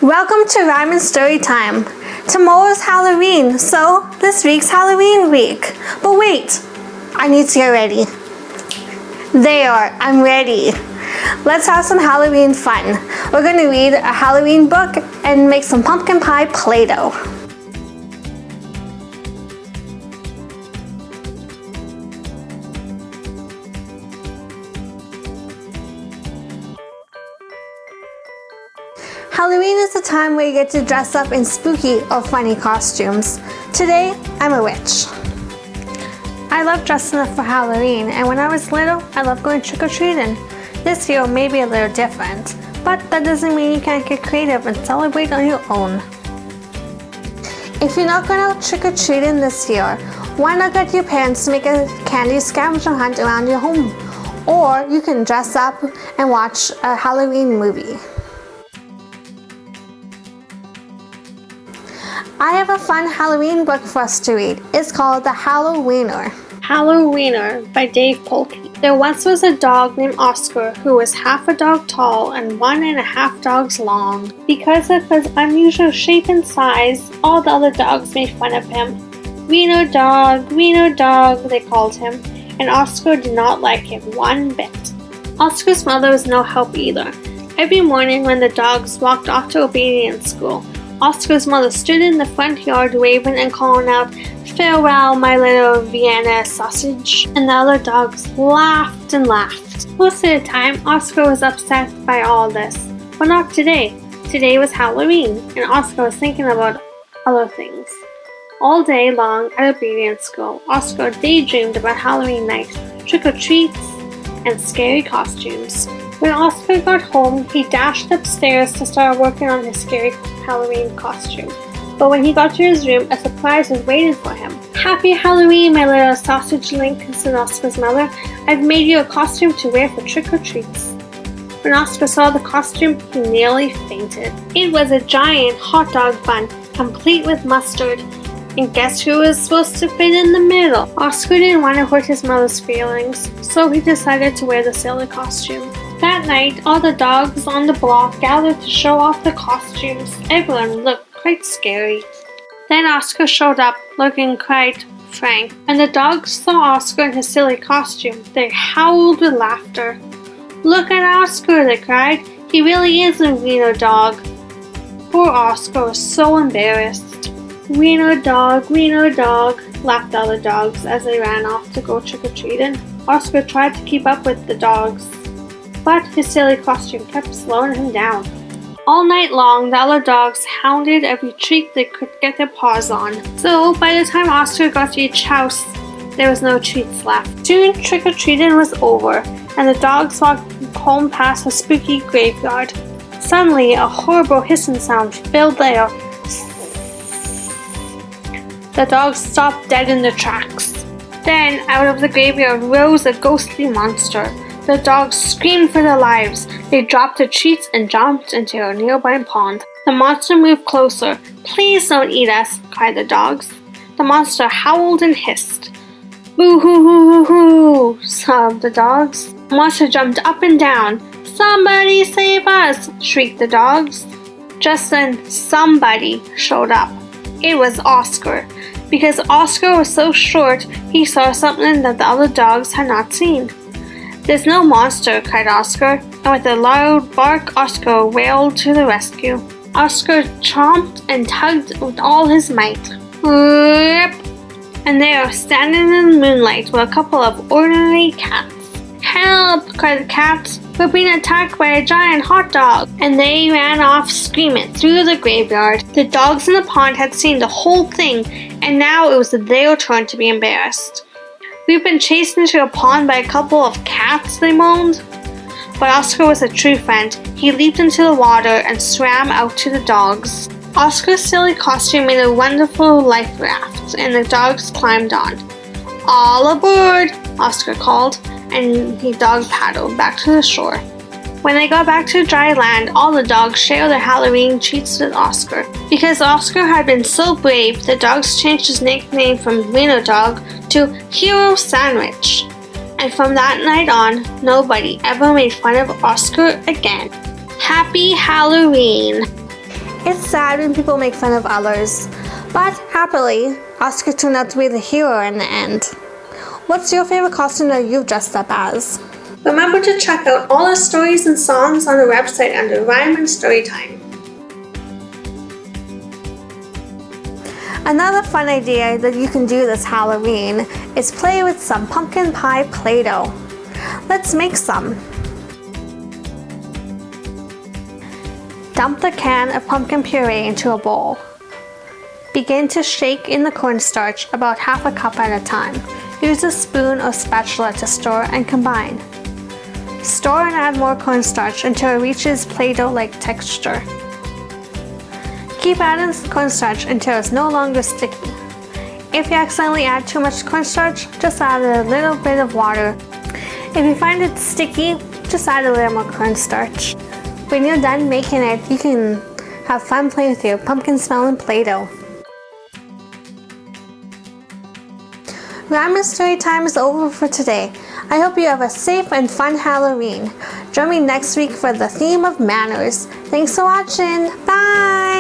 Welcome to Rhyme and Storytime. Tomorrow's Halloween, so this week's Halloween week. But wait, I need to get ready. There, I'm ready. Let's have some Halloween fun. We're going to read a Halloween book and make some pumpkin pie Play-Doh. Halloween is the time where you get to dress up in spooky or funny costumes. Today, I'm a witch. I love dressing up for Halloween, and when I was little, I loved going trick-or-treating. This year may be a little different, but that doesn't mean you can't get creative and celebrate on your own. If you're not going out trick-or-treating this year, why not get your parents to make a candy scavenger hunt around your home? Or you can dress up and watch a Halloween movie. I have a fun Halloween book for us to read. It's called The Halloweener. Halloweener by Dave Polkey. There once was a dog named Oscar who was half a dog tall and 1.5 dogs long. Because of his unusual shape and size, all the other dogs made fun of him. Wiener dog, they called him, and Oscar did not like him one bit. Oscar's mother was no help either. Every morning when the dogs walked off to obedience school, Oscar's mother stood in the front yard waving and calling out, "Farewell, my little Vienna sausage," and the other dogs laughed and laughed. Most of the time, Oscar was upset by all this, but not today. Today was Halloween, and Oscar was thinking about other things. All day long at obedience school, Oscar daydreamed about Halloween night, trick-or-treats, and scary costumes. When Oscar got home, he dashed upstairs to start working on his scary Halloween costume. But when he got to his room, a surprise was waiting for him. "Happy Halloween, my little sausage link," said Oscar's mother. "I've made you a costume to wear for trick-or-treats." When Oscar saw the costume, he nearly fainted. It was a giant hot dog bun, complete with mustard. And guess who was supposed to fit in the middle? Oscar didn't want to hurt his mother's feelings, so he decided to wear the silly costume. That night, all the dogs on the block gathered to show off the costumes. Everyone looked quite scary. Then Oscar showed up, looking quite frank. When the dogs saw Oscar in his silly costume, they howled with laughter. "Look at Oscar," they cried. "He really is a wiener dog." Poor Oscar was so embarrassed. Wiener dog," laughed the other dogs as they ran off to go trick-or-treating. Oscar tried to keep up with the dogs, but his silly costume kept slowing him down. All night long, the other dogs hounded every treat they could get their paws on. So, by the time Oscar got to each house, there was no treats left. Soon, trick-or-treating was over, and the dogs walked home past a spooky graveyard. Suddenly, a horrible hissing sound filled the air. The dogs stopped dead in their tracks. Then, out of the graveyard rose a ghostly monster. The dogs screamed for their lives. They dropped their treats and jumped into a nearby pond. The monster moved closer. "Please don't eat us," cried the dogs. The monster howled and hissed. "Boo-hoo-hoo-hoo-hoo," sobbed the dogs. The monster jumped up and down. "Somebody save us," shrieked the dogs. Just then, somebody showed up. It was Oscar. Because Oscar was so short, he saw something that the other dogs had not seen. "There's no monster," cried Oscar, and with a loud bark, Oscar wailed to the rescue. Oscar chomped and tugged with all his might. Rip! And there, standing in the moonlight, were a couple of ordinary cats. "Help!" cried the cats. "We're being attacked by a giant hot dog!" And they ran off screaming through the graveyard. The dogs in the pond had seen the whole thing, and now it was their turn to be embarrassed. "We've been chased into a pond by a couple of cats," they moaned. But Oscar was a true friend. He leaped into the water and swam out to the dogs. Oscar's silly costume made a wonderful life raft, and the dogs climbed on. "All aboard!" Oscar called, and he dog paddled back to the shore. When they got back to dry land, all the dogs shared their Halloween treats with Oscar. Because Oscar had been so brave, the dogs changed his nickname from Wiener Dog to Hero Sandwich. And from that night on, nobody ever made fun of Oscar again. Happy Halloween! It's sad when people make fun of others, but happily, Oscar turned out to be the hero in the end. What's your favorite costume that you've dressed up as? Remember to check out all the stories and songs on the website under Rhyme and Storytime. Another fun idea that you can do this Halloween is play with some pumpkin pie Play-Doh. Let's make some. Dump the can of pumpkin puree into a bowl. Begin to shake in the cornstarch about half a cup at a time. Use a spoon or spatula to stir and combine. Stir and add more cornstarch until it reaches Play-Doh-like texture. Keep adding cornstarch until it's no longer sticky. If you accidentally add too much cornstarch, just add a little bit of water. If you find it sticky, just add a little more cornstarch. When you're done making it, you can have fun playing with your pumpkin smelling Play-Doh. Rhyme and story time is over for today. I hope you have a safe and fun Halloween. Join me next week for the theme of manners. Thanks for watching. Bye!